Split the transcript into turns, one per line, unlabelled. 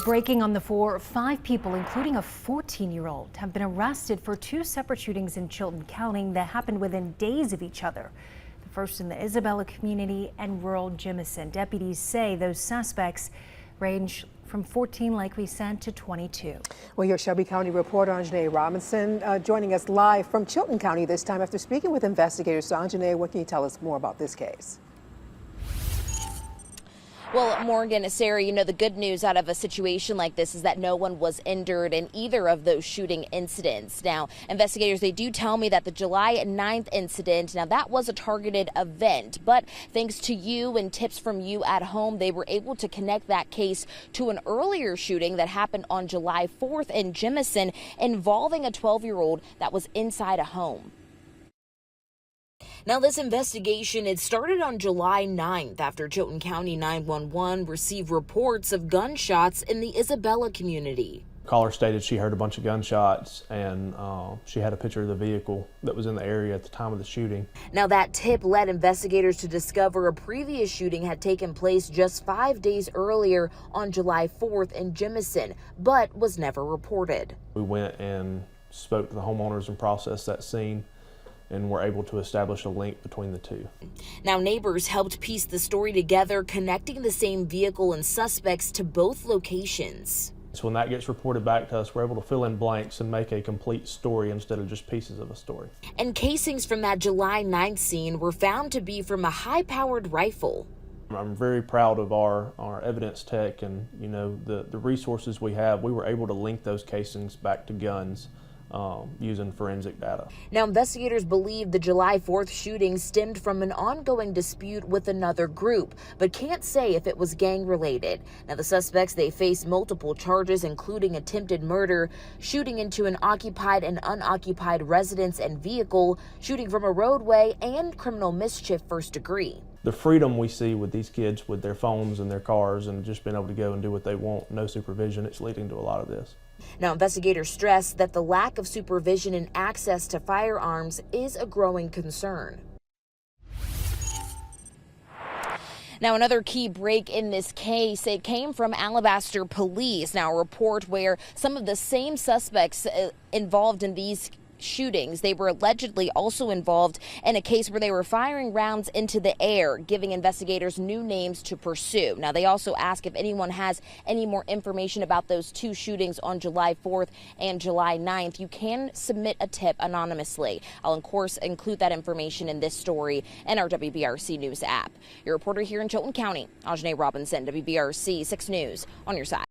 Breaking on the 4, 5 people, including a 14-year-old, have been arrested for 2 separate shootings in Chilton County that happened within days of each other. The first in the Isabella community and rural Jemison. Deputies say those suspects range from 14, like we said, to 22.
Well, your Shelby County reporter Anjanae Robinson joining us live from Chilton County this time after speaking with investigators. So Anjanae, what can you tell us more about this case?
Well, Morgan, Sarah, you know, the good news out of a situation like this is that no one was injured in either of those shooting incidents. Now, investigators, they do tell me that the July 9th incident, now that was a targeted event, but thanks to you and tips from you at home, they were able to connect that case to an earlier shooting that happened on July 4th in Jemison involving a 12-year-old that was inside a home. Now, this investigation, it started on July 9th after Chilton County 911 received reports of gunshots in the Isabella community.
Caller stated she heard a bunch of gunshots and she had a picture of the vehicle that was in the area at the time of the shooting.
Now, that tip led investigators to discover a previous shooting had taken place just 5 days earlier on July 4th in Jemison, but was never reported.
We went and spoke to the homeowners and processed that scene, and were able to establish a link between the two.
Now, neighbors helped piece the story together, connecting the same vehicle and suspects to both locations.
So when that gets reported back to us, we're able to fill in blanks and make a complete story instead of just pieces of a story.
And casings from that July 9th scene were found to be from a high-powered rifle.
I'm very proud of our evidence tech and, you know, the resources we have. We were able to link those casings back to guns using forensic data.
Now, investigators believe the July 4th shooting stemmed from an ongoing dispute with another group, but can't say if it was gang-related. Now, the suspects, they face multiple charges, including attempted murder, shooting into an occupied and unoccupied residence and vehicle, shooting from a roadway, and criminal mischief first degree.
The freedom we see with these kids with their phones and their cars and just being able to go and do what they want, no supervision, it's leading to a lot of this.
Now, investigators stress that the lack of supervision and access to firearms is a growing concern. Now, another key break in this case, it came from Alabaster Police. Now, a report where some of the same suspects involved in these shootings, they were allegedly also involved in a case where they were firing rounds into the air, giving investigators new names to pursue. Now, they also ask if anyone has any more information about those 2 shootings on July 4th and July 9th. You can submit a tip anonymously. I'll, of course, include that information in this story and our WBRC News app. Your reporter here in Chilton County, Anjanae Robinson, WBRC 6 News, on your side.